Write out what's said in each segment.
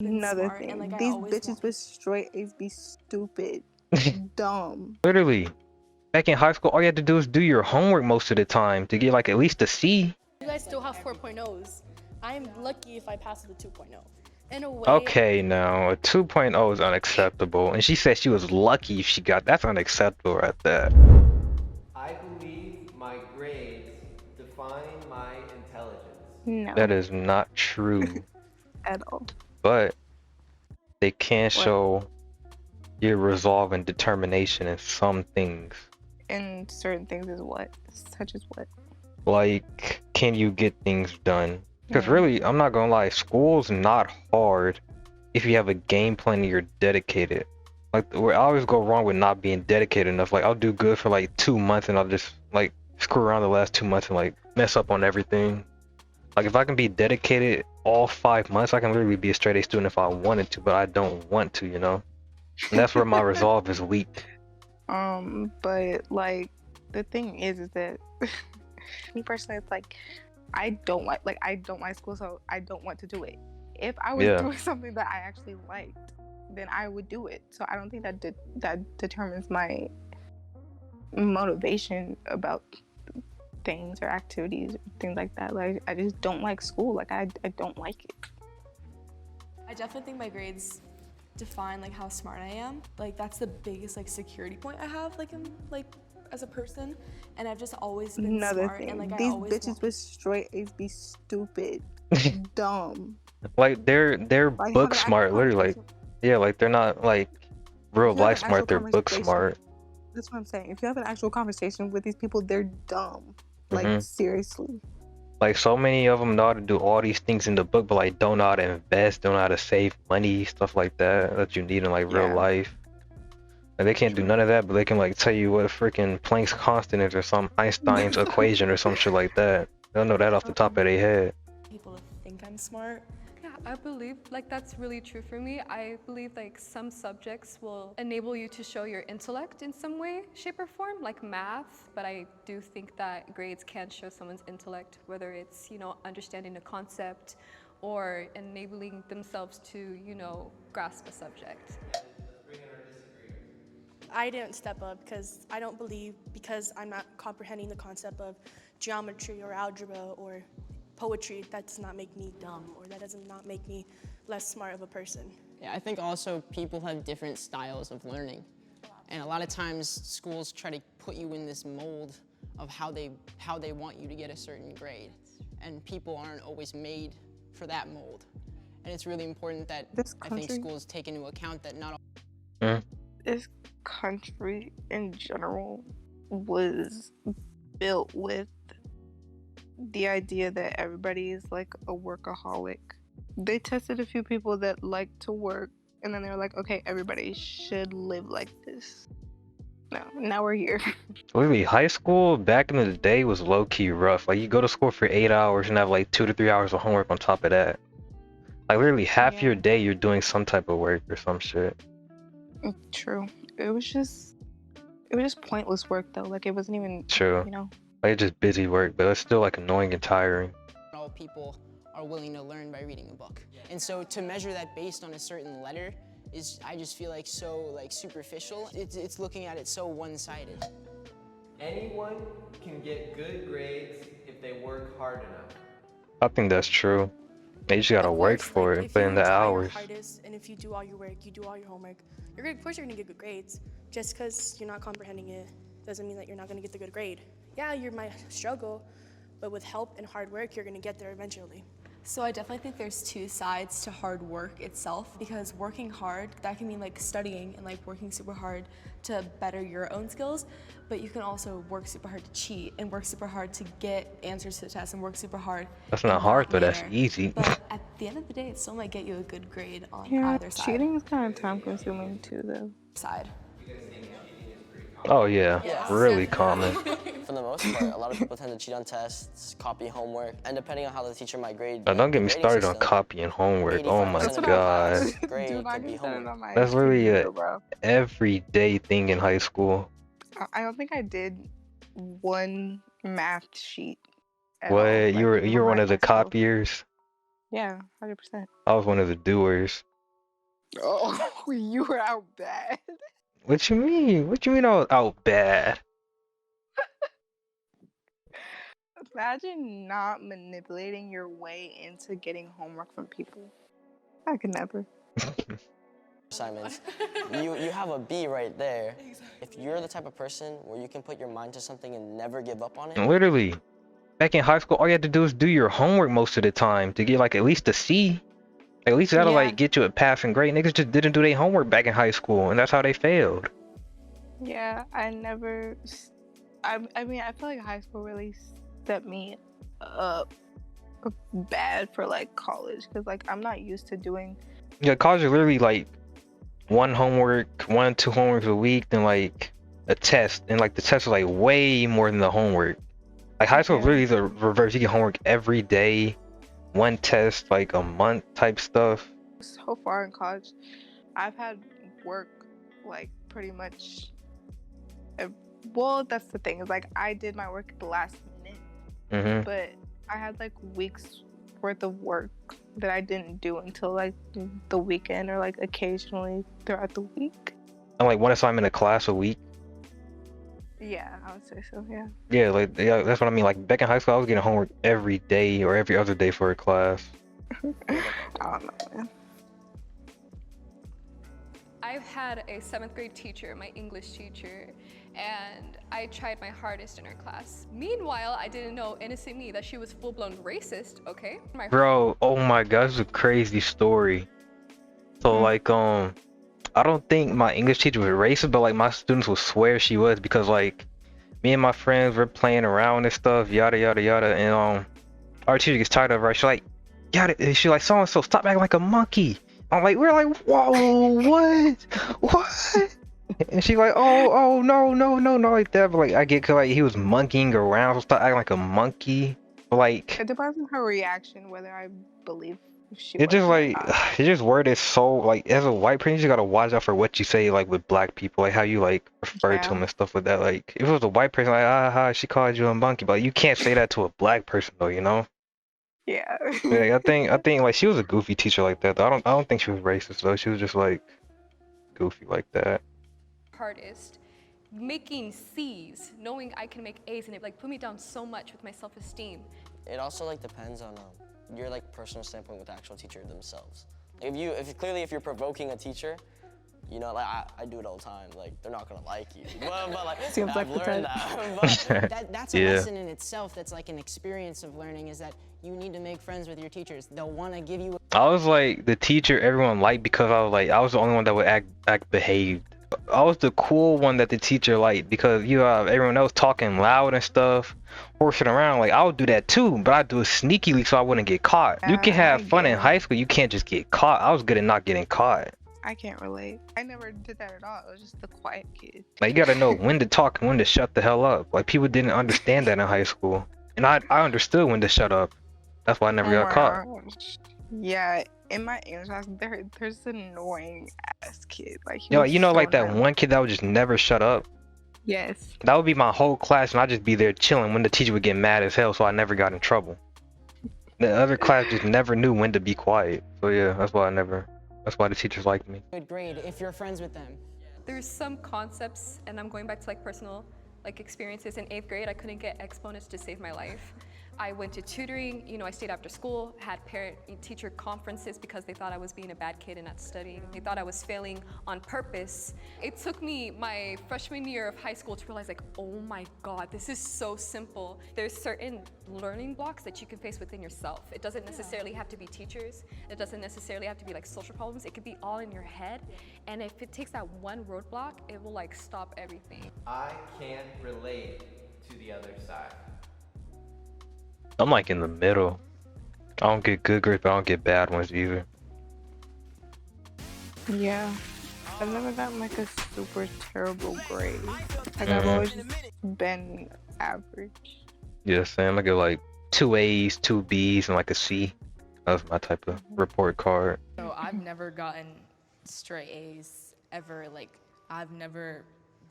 Another smart, and like thing, I these always bitches wanted. with straight A's be stupid, dumb. Literally, back in high school, all you had to do is do your homework most of the time to get like at least a C. You guys still have 4.0s. I'm lucky if I pass the 2.0. In a way. Okay, now a 2.0 is unacceptable, and she said she was lucky if she got that's unacceptable right there. I believe my grades define my intelligence. No, That is not true, at all. but they can What? show your resolve and determination in some things. And certain things is what? Such as what? Like, can you get things done? Because Mm. really, I'm not gonna lie, school's not hard if you have a game plan and you're dedicated. Like, where I always go wrong with not being dedicated enough. Like, I'll do good for like 2 months and I'll just like screw around the last 2 months and like mess up on everything. Like, if I can be dedicated all 5 months, I can literally be a straight A student if I wanted to, but I don't want to, you know? And that's where my resolve is weak. But like the thing is that me personally, it's like I don't like school, so I don't want to do it. If I was Yeah. doing something that I actually liked, then I would do it. So I don't think that that determines my motivation about things or activities or things like that. Like I just don't like school. Like I don't like it. I definitely think my grades define like how smart I am. Like that's the biggest like security point I have like in like as a person, and I've just always been Another smart thing, and like these I always bitches with straight A's be stupid, dumb. Like they're Like book have an smart, actual literally. Like, conversation. yeah, like they're not like real If you have life an actual smart, they're book conversation, smart. that's what I'm saying. If you have an actual conversation with these people, they're dumb. Like seriously. Like so many of them know how to do all these things in the book, but like don't know how to invest, don't know how to save money, stuff like that you need in like real Yeah. life. Like they can't do none of that, but they can like tell you what a freaking Planck's constant is or some Einstein's equation or some shit like that. They don't know that off the top of their head. people to think I'm smart. Yeah, I believe like that's really true for me. I believe like some subjects will enable you to show your intellect in some way, shape or form, like math, but I do think that grades can show someone's intellect, whether it's, you know, understanding a concept or enabling themselves to, you know, grasp a subject. I didn't step up because I don't believe because I'm not comprehending the concept of geometry or algebra or poetry, that does not make me dumb, or that does not make me less smart of a person. Yeah, I think also people have different styles of learning. And a lot of times schools try to put you in this mold of how they want you to get a certain grade. And people aren't always made for that mold. And it's really important that I think schools take into account that not all This country in general was built with the idea that everybody is like a workaholic. They tested a few people that like to work, and then they were like, okay, everybody should live like this. No, now we're here. Literally, high school back in the day was low-key rough. Like you go to school for 8 hours and have like 2 to 3 hours of homework on top of that. Like literally half your day you're doing some type of work or some shit. True. It was just pointless work though. Like it wasn't even True. You know. Like it's just busy work, but it's still like annoying and tiring. all people are willing to learn by reading a book. And so to measure that based on a certain letter is, I just feel like so like superficial. It's looking at it so one-sided. Anyone can get good grades if they work hard enough. I think that's true. You just gotta work for it, put in the hours. Hardest, and if you do all your work, you do all your homework, of course you're gonna get good grades. Just because you're not comprehending it doesn't mean that you're not gonna get the good grade. Yeah, you might struggle, but with help and hard work, you're gonna get there eventually. So I definitely think there's two sides to hard work itself, because working hard, that can mean like studying and like working super hard to better your own skills, but you can also work super hard to cheat and work super hard to get answers to the test and work super hard. That's not hard, but that's easy. But at the end of the day, it still might get you a good grade on either side. Cheating is kind of time consuming too though. Side. Oh yeah, really common. For the most part, a lot of people tend to cheat on tests, copy homework, and depending on how the teacher might grade. Now, don't get me started on copying homework. Oh my god. That's literally a everyday thing in high school. I don't think I did one math sheet. What? You were one of the copiers? Yeah, 100%. I was one of the doers. Oh, you were out bad. What you mean? What you mean I was out bad? Imagine not manipulating your way into getting homework from people. I could never. Assignments. You have a B right there. If you're the type of person where you can put your mind to something and never give up on it, Literally. Back in high school, all you had to do is do your homework most of the time to get like at least a C. At least that'll Yeah. like get you a passing grade. Niggas just didn't do their homework back in high school, and that's how they failed. Yeah, I never. I mean, I feel like high school really set me up bad for like college because like I'm not used to doing. Yeah, college is literally like one, two homeworks a week, then like a test, and like the test was like way more than the homework. Like high school Yeah. really is the reverse. You get homework every day, one test like a month type stuff. So far in college, I've had work like pretty much. Well, that's the thing is like I did my work at the last minute, Mm-hmm. but I had like weeks worth of work that I didn't do until like the weekend or like occasionally throughout the week. And like one assignment a class a week. Yeah, I would say so. Yeah. Yeah, like yeah, that's what I mean. Like back in high school, I was getting homework every day or every other day for a class. I don't know, man. I've had a 7th grade teacher, my English teacher, and I tried my hardest in her class. Meanwhile, I didn't know, innocent me, that she was full-blown racist, okay? Bro, oh my god, this is a crazy story. So like I don't think my English teacher was racist, but like my students would swear she was because like me and my friends were playing around and stuff, yada yada yada, and our teacher gets tired of her. She's like, yada, she like so and so stop acting like a monkey. I'm like, we're like, whoa, what? And she's like, oh, no, like that. But like, I get 'cause like he was monkeying around, so stop acting like a monkey. But like, It depends on her reaction whether I believe she. it just was or like, not. it just worded so like, as a white person, you just gotta watch out for what you say like with black people, like how you like refer to them Yeah. and stuff like that. Like, if it was a white person, like, ah, she called you a monkey, but you can't say that to a black person though, you know? Yeah. Yeah, I think like she was a goofy teacher like that. Though. I don't think she was racist though. She was just like goofy like that. Hardest, making C's, knowing I can make A's, and it like put me down so much with my self-esteem. it also like depends on your like personal standpoint with the actual teacher themselves. If you're provoking a teacher, you know, like I do it all the time. Like they're not gonna like you, but like Seems I've like the learned type. that. That's a Yeah. lesson in itself. That's like an experience of learning. Is that you need to make friends with your teachers. They'll want to give you. I was like the teacher everyone liked because I was the only one that would act behaved. I was the cool one that the teacher liked because you have everyone else talking loud and stuff, horsing around. Like I would do that too, but I'd do it sneakily so I wouldn't get caught. You can have I fun get in it. high school, you can't just get caught. I was good at not getting caught. I can't relate. I never did that at all. I was just the quiet kid. Like you gotta know when to talk and when to shut the hell up. Like people didn't understand that in high school, and I understood when to shut up. That's why I never Oh got my caught. gosh. Yeah, in my English class, there's an annoying ass kid. Like he Yo, was you know, so like that annoying. one kid that would just never shut up. Yes. That would be my whole class, and I'd just be there chilling when the teacher would get mad as hell, so I never got in trouble. The other class just never knew when to be quiet. So yeah, that's why the teachers liked me. Good grade if you're friends with them. There's some concepts, and I'm going back to like personal like experiences in 8th grade. I couldn't get exponents to save my life. I went to tutoring, you know, I stayed after school, had parent-teacher conferences because they thought I was being a bad kid and not studying. They thought I was failing on purpose. It took me my freshman year of high school to realize like, oh my God, this is so simple. There's certain learning blocks that you can face within yourself. It doesn't necessarily have to be teachers. It doesn't necessarily have to be like social problems. It could be all in your head. And if it takes that one roadblock, it will like stop everything. I can't relate to the other side. I'm like in the middle. I don't get good grades, but I don't get bad ones either. Yeah. I've never gotten like a super terrible grade. Like I've always just been average. Yeah, Sam, I get like 2 A's, 2 B's, and like a C. That's my type of report card. So I've never gotten straight A's ever. Like I've never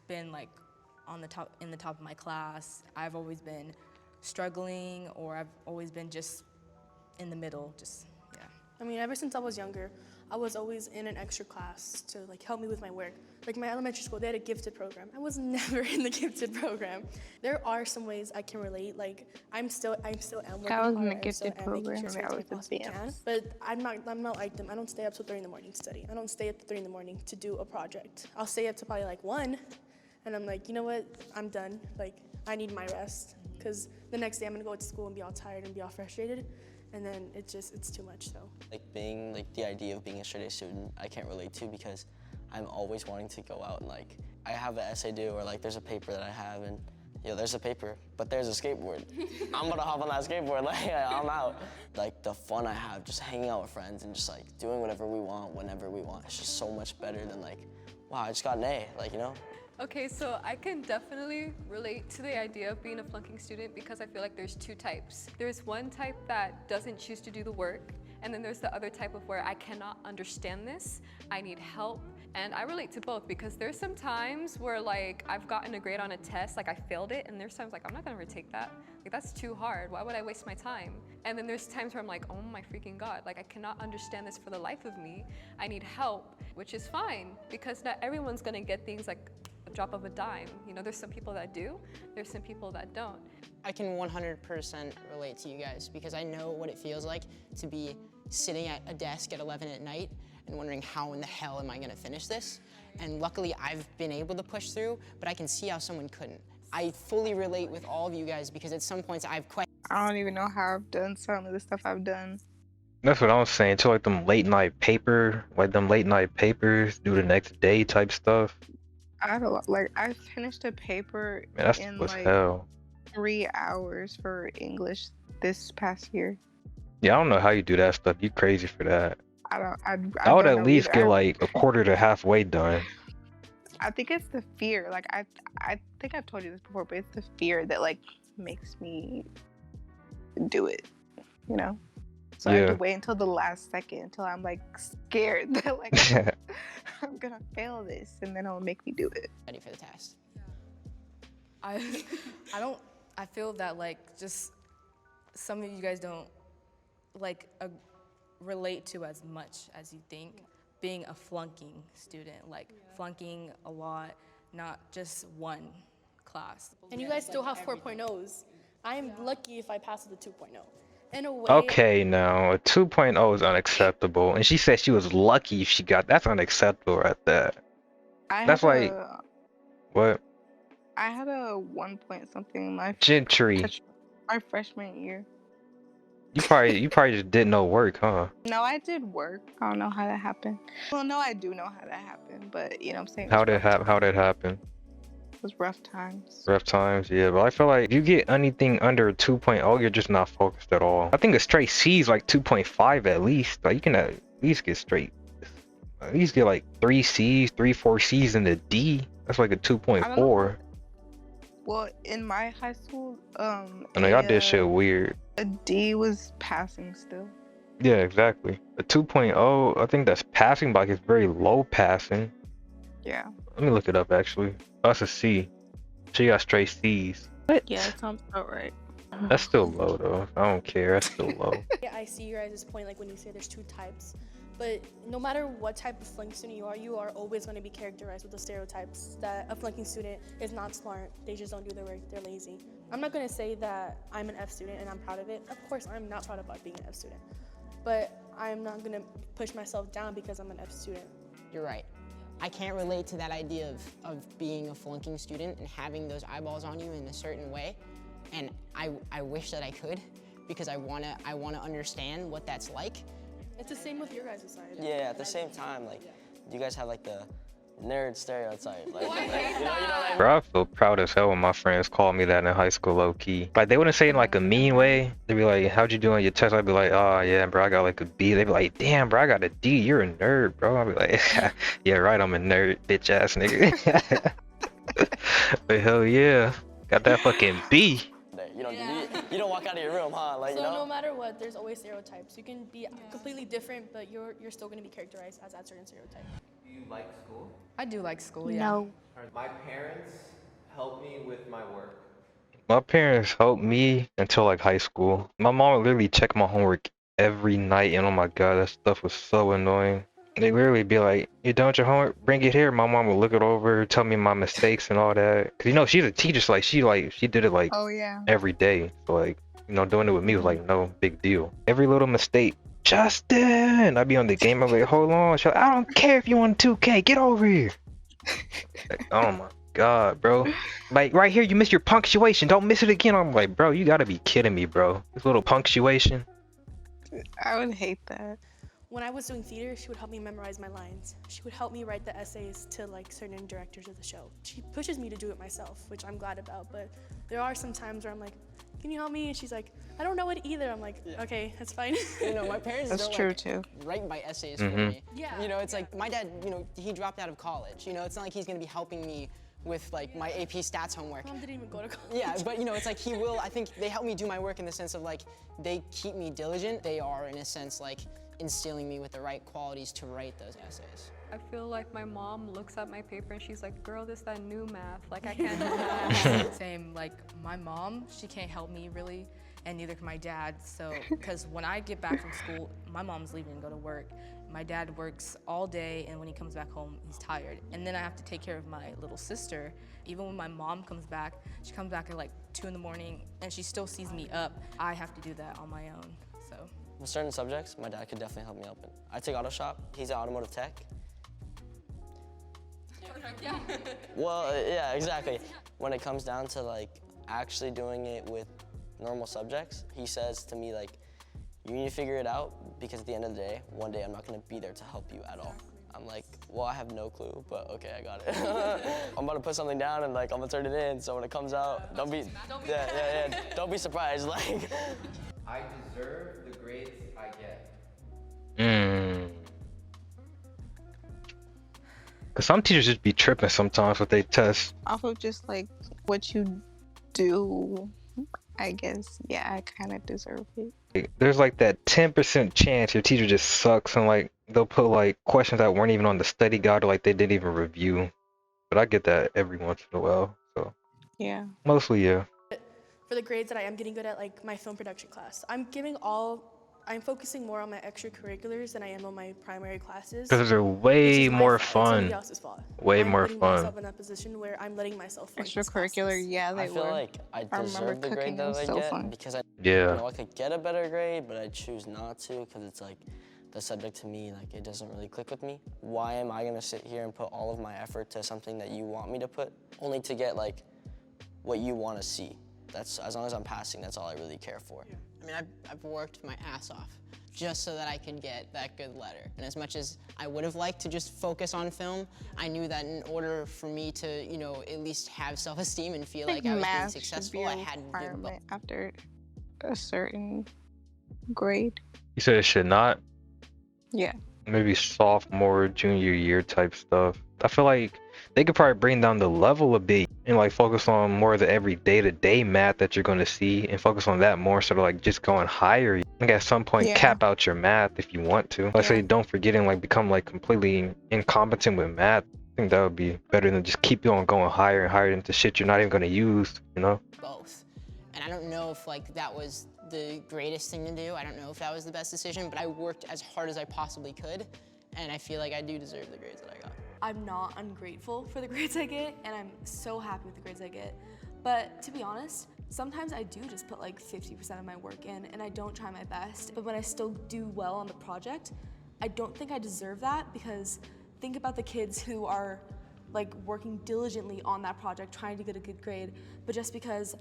been like in the top of my class. I've always been struggling, or I've always been just in the middle. Just yeah. I mean, ever since I was younger, I was always in an extra class to like help me with my work. Like my elementary school, they had a gifted program. I was never in the gifted program. There are some ways I can relate. Like I'm still am working I was in hard. the I still gifted am making program sure and I as I was possibly can. advanced. But I'm not like them. I don't stay up till 3 in the morning to study. I don't stay up till 3 in the morning to do a project. I'll stay up to probably like 1, and I'm like, you know what? I'm done. Like I need my rest because the next day I'm gonna go to school and be all tired and be all frustrated. And then it's too much, so. Like being, like the idea of being a straight A student, I can't relate to because I'm always wanting to go out and like, I have an essay due or like there's a paper that I have and there's a paper, but there's a skateboard. I'm gonna hop on that skateboard, like I'm out. Like the fun I have just hanging out with friends and just like doing whatever we want, whenever we want. It's just so much better than like, wow, I just got an A, like, you know? Okay, so I can definitely relate to the idea of being a flunking student because I feel like there's 2 types. There's one type that doesn't choose to do the work, and then there's the other type of where I cannot understand this, I need help, and I relate to both because there's some times where like I've gotten a grade on a test, like I failed it, and there's times like I'm not gonna retake that. Like that's too hard, why would I waste my time? And then there's times where I'm like, oh my freaking God, like I cannot understand this for the life of me. I need help, which is fine because not everyone's gonna get things like a drop of a dime. You know, there's some people that do, there's some people that don't. I can 100% relate to you guys because I know what it feels like to be sitting at a desk at 11 at night and wondering how in the hell am I gonna finish this? And luckily I've been able to push through, but I can see how someone couldn't. I fully relate with all of you guys because at some points I've questioned. I don't even know how I've done some of the stuff I've done. That's what I was saying too, like them late night papers, due the next day type stuff. I had a lot, like I finished a paper Man, that's in what's like hell. 3 hours for English this past year. Yeah, I don't know how you do that stuff. You crazy for that. I I would don't at know least either. get like a quarter to halfway done. I think it's the fear. Like I think I've told you this before, but it's the fear that like makes me do it. You know. So I have to Yeah. wait until the last second until I'm like scared that like I'm gonna fail this, and then it'll make me do it. Ready for the test. I I feel that like just some of you guys don't like relate to as much as you think. Being a flunking student, like flunking a lot, not just one class. And you guys still have 4.0s. I'm lucky if I pass with a 2.0. In a way, Okay, now a 2.0 is unacceptable, and she said she was lucky if she got. That's unacceptable right there. That's like what? I had a 1 point something Gentry. my freshman year. You probably just did no work, huh? No, I did work. I don't know how that happened. Well, no, I do know how that happened, but you know what I'm saying? How did happen? It was rough times. Rough times, yeah. But I feel like if you get anything under a 2.0, you're just not focused at all. I think a straight C is like 2.5 at least. Like you can at least get at least get like 3 C's, 4 C's in the D. That's like a 2.4. Well, in my high school, I know y'all did shit weird. a D was passing still. Yeah, exactly. A 2.0, I think that's passing, but like it's very low passing. Yeah. Let me look it up actually. That's a C. She got straight C's. What? Yeah, that sounds about right. That's still low though. I don't care. That's still low. yeah, I see your guys' point, like when you say there's 2 types. But no matter what type of flunking student you are always going to be characterized with the stereotypes that a flunking student is not smart, they just don't do their work, they're lazy. I'm not going to say that I'm an F student and I'm proud of it. Of course, I'm not proud about being an F student. But I'm not going to push myself down because I'm an F student. You're right. I can't relate to that idea of being a flunking student and having those eyeballs on you in a certain way. And I wish that I could because I wanna understand what that's like. It's the same with your guys' side. Yeah, at the same time, like, you guys have like the nerd stereotype. Like, you know what I mean? Bro, I feel proud as hell when my friends called me that in high school, low key. Like they wouldn't say it in like a mean way. They'd be like, "How'd you do on your test?" I'd be like, "Oh yeah, bro, I got like a B." They'd be like, "Damn, bro, I got a D. You're a nerd, bro." I'd be like, "Yeah, right, I'm a nerd, bitch ass nigga." But hell yeah, got that fucking B. You don't walk out of your room, huh? Like, So you know? no matter what, there's always stereotypes. You can be completely different, but you're still going to be characterized as that certain stereotype. Do you like school? I do like school, yeah. No. My parents help me with my work. My parents helped me until like high school. My mom would literally check my homework every night, and oh my god, that stuff was so annoying. They literally be like, "You done with your homework? Bring it here." My mom will look it over, tell me my mistakes and all that. 'Cause you know she's a teacher, so she did it like Oh yeah. every day. So like, doing it with me was like no big deal. Every little mistake, Justin, I'd be on the game. I'm like, hold on, she's like, I don't care if you on 2K, get over here. Like, oh my god, bro. Like right here, you missed your punctuation. Don't miss it again. I'm like, bro, you gotta be kidding me, bro. This little punctuation. I would hate that. When I was doing theater, she would help me memorize my lines. She would help me write the essays to like certain directors of the show. She pushes me to do it myself, which I'm glad about, but there are some times where I'm like, can you help me? And she's like, I don't know it either. I'm like, okay, that's fine. You know, my parents That's don't true like too. write my essays for me. Yeah. You know, it's like my dad, he dropped out of college. You know, it's not like he's gonna be helping me with like my AP stats homework. Mom didn't even go to college. Yeah, but it's like he will. I think they help me do my work in the sense of like they keep me diligent. They are in a sense like instilling me with the right qualities to write those essays. I feel like my mom looks at my paper and she's like, girl, this that new math. Like, I can't do math. Same, like my mom, she can't help me really, and neither can my dad. So, because when I get back from school, my mom's leaving to go to work. My dad works all day, and when he comes back home, he's tired. And then I have to take care of my little sister. Even when my mom comes back, she comes back at like 2 in the morning, and she still sees me up. I have to do that on my own, so. With certain subjects, my dad could definitely help me out. I take auto shop. He's in automotive tech. Yeah. Well, yeah, exactly. When it comes down to like actually doing it with normal subjects, he says to me like, you need to figure it out because at the end of the day, one day I'm not gonna be there to help you at all. I'm like, well, I have no clue, but okay, I got it. I'm about to put something down and like I'm gonna turn it in, so when it comes out, don't be don't be surprised. Like, I deserve the grades I get. Cause some teachers just be tripping sometimes with they tests. Off of just like what you do, I guess. Yeah, I kind of deserve it. Like, there's like that 10% chance your teacher just sucks and like they'll put like questions that weren't even on the study guide or like they didn't even review. But I get that every once in a while. So Yeah. mostly yeah. For the grades that I am getting good at, like my film production class, I'm focusing more on my extracurriculars than I am on my primary classes. Because they're which way is my more fault. It's somebody fun. else's fault. Way I'm more putting fun. myself in that position where I'm letting myself flunk these Extracurricular, classes. yeah, they I feel were. like I I remember deserve the cooking, grade it that was I so get fun. because I Yeah. I could get a better grade, but I choose not to because it's like the subject to me, like it doesn't really click with me. Why am I gonna sit here and put all of my effort to something that you want me to put only to get like what you want to see? That's as long as I'm passing, that's all I really care for. I mean, I've worked my ass off just so that I could get that good letter. And as much as I would have liked to just focus on film, I knew that in order for me to, at least have self-esteem and feel like I was being math should successful, be a I had to do both. requirement after a certain grade. You said it should not? Yeah. Maybe sophomore, junior year type stuff. I feel like they could probably bring down the level a bit and like focus on more of the every day-to-day math that you're going to see and focus on that more instead of like just going higher. Like at some point Yeah. cap out your math if you want to. Like say don't forget and like become like completely incompetent with math. I think that would be better than just keep on going higher and higher into shit you're not even going to use, Both. And I don't know if like that was the greatest thing to do. I don't know if that was the best decision, but I worked as hard as I possibly could, and I feel like I do deserve the grades that I got. I'm not ungrateful for the grades I get, and I'm so happy with the grades I get. But to be honest, sometimes I do just put like 50% of my work in, and I don't try my best. But when I still do well on the project, I don't think I deserve that, because think about the kids who are like working diligently on that project, trying to get a good grade, but just because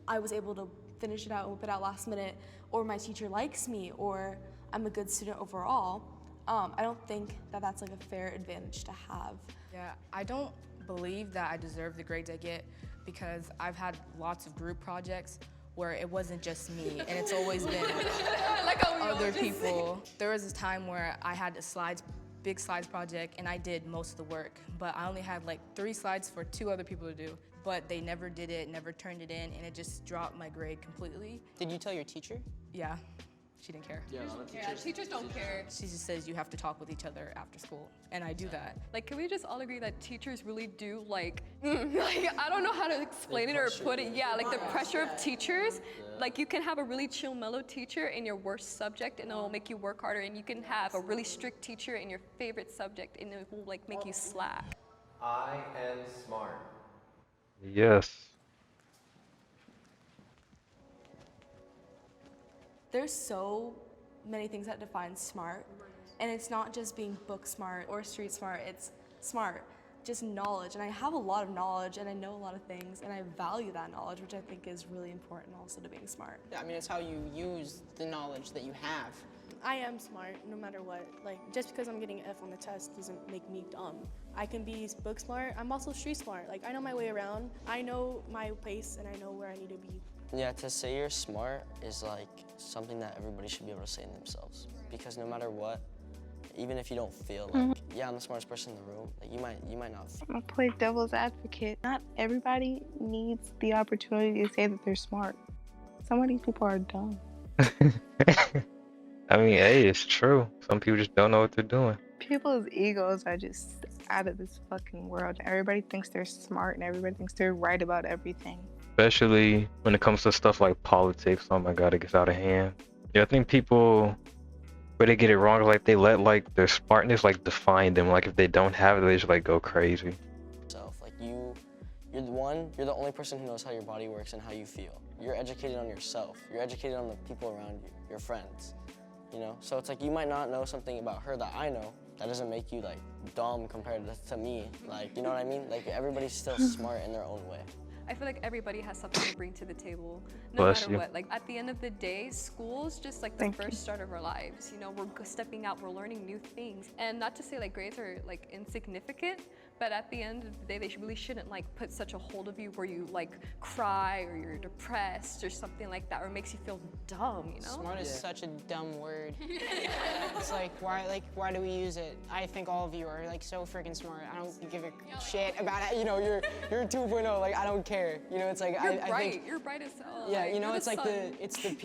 I was able to finish it out and whip it out last minute, or my teacher likes me, or I'm a good student overall, I don't think that that's like a fair advantage to have. Yeah, I don't believe that I deserve the grades I get because I've had lots of group projects where it wasn't just me, and it's always been other people. There was a time where I had a big slides project, and I did most of the work, but I only had like 3 slides for 2 other people to do. But they never did it, never turned it in, and it just dropped my grade completely. Did you tell your teacher? Yeah. She didn't care. Yeah, a lot of Yeah, teachers. teachers don't care. She just says you have to talk with each other after school, and I do that. Like, can we just all agree that teachers really do like I don't know how to explain it or put it. Yeah, like the pressure of teachers. Like you can have a really chill, mellow teacher in your worst subject, and it'll make you work harder. And you can have a really strict teacher in your favorite subject, and it will like make you slack. I am smart. Yes. There's so many things that define smart, and it's not just being book smart or street smart, it's smart, just knowledge. And I have a lot of knowledge and I know a lot of things, and I value that knowledge, which I think is really important also to being smart. I mean, it's how you use the knowledge that you have. I am smart no matter what. Like, just because I'm getting an F on the test doesn't make me dumb. I can be book smart, I'm also street smart. Like, I know my way around, I know my place, and I know where I need to be. Yeah, to say you're smart is like something that everybody should be able to say in themselves. Because no matter what, even if you don't feel like, yeah, I'm the smartest person in the room, like you might not feel. I'm gonna play devil's advocate. Not everybody needs the opportunity to say that they're smart. Some of these people are dumb. I mean, hey, it's true. Some people just don't know what they're doing. People's egos are just out of this fucking world. Everybody thinks they're smart and everybody thinks they're right about everything. Especially when it comes to stuff like politics. Oh my god, it gets out of hand. Yeah, I think people, where they get it wrong, is like they let like their smartness like define them. Like if they don't have it, they just like go crazy. Like you're the only person who knows how your body works and how you feel. You're educated on yourself. You're educated on the people around you, your friends. You know, so it's like you might not know something about her that I know. That doesn't make you like dumb compared to me. Like, you know what I mean? Like everybody's still smart in their own way. I feel like everybody has something to bring to the table, no Bless matter you. what. Like at the end of the day, school's just like the first start of our lives. You know, we're stepping out, we're learning new things, and not to say like grades are like insignificant, but at the end of the day, they really shouldn't like put such a hold of you where you like cry or you're depressed or something like that, or it makes you feel dumb. You know? Smart is such a dumb word. It's like why do we use it? I think all of you are like so freaking smart. I don't give a shit about it. You know, you're 2.0. Like I don't care. You know, it's like You're I bright. think, You're bright as hell. yeah, like, you know, you're it's the like sun.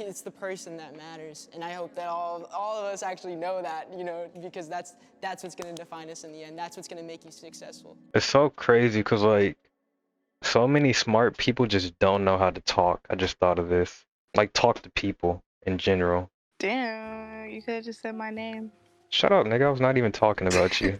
it's the person that matters, and I hope that all of us actually know that. You know, because that's what's gonna define us in the end. That's what's gonna make you successful. It's so crazy because like so many smart people just don't know how to talk. I just thought of this. Like talk to people in general. Damn, you could have just said my name. Shut up, nigga. I was not even talking about you.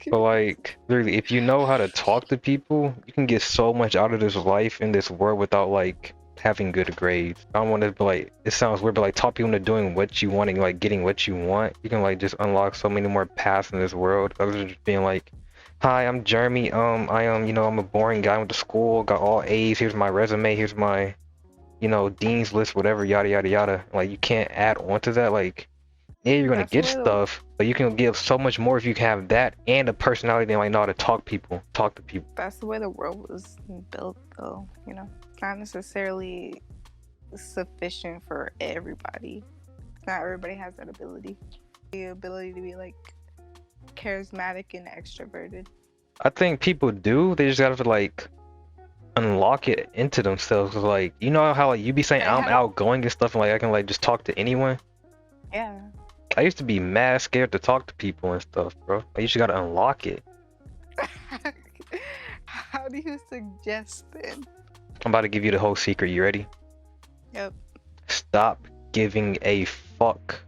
But like, really, if you know how to talk to people, you can get so much out of this life in this world without like having good grades. I don't want to be like, it sounds weird, but like talk people into doing what you want and like getting what you want. You can like just unlock so many more paths in this world. Other than just being like, hi, I'm Jeremy. I am, you know, I'm a boring guy. Went to school, got all A's. Here's my resume. Here's my, you know, dean's list, whatever, yada yada yada. Like you can't add on to that. Like, yeah, you're gonna That's get the way the- stuff, but you can give so much more if you have that and a personality and like know how to talk to people. That's the way the world was built, though. You know, not necessarily sufficient for everybody. Not everybody has that ability. The ability to be like charismatic and extroverted. I think people do. They just gotta have to like unlock it into themselves. 'Cause, like, you know how like you be saying I I'm have- outgoing and stuff, and like I can like just talk to anyone. Yeah. I used to be mad scared to talk to people and stuff, bro. Like, you just gotta unlock it. How do you suggest then? I'm about to give you the whole secret. You ready? Yep. Stop giving a fuck.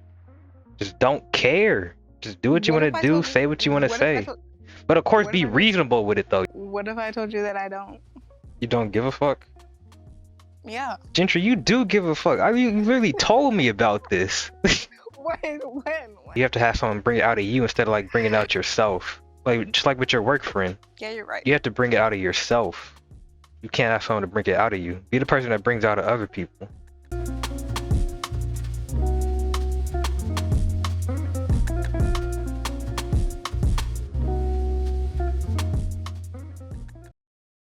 Just don't care. Just do what you What want if to I do. told you- Say what you want to what if I say. told- But of course, what be if I told- reasonable with it though. What if I told you that I don't? You don't give a fuck. Yeah. Gentry, you do give a fuck. You literally told me about this. When? You have to have someone bring it out of you instead of like bringing it out yourself. Like just like with your work friend, Yeah, you're right. you have to bring it out of yourself. You can't ask someone to bring it out of you. Be the person that brings it out of other people.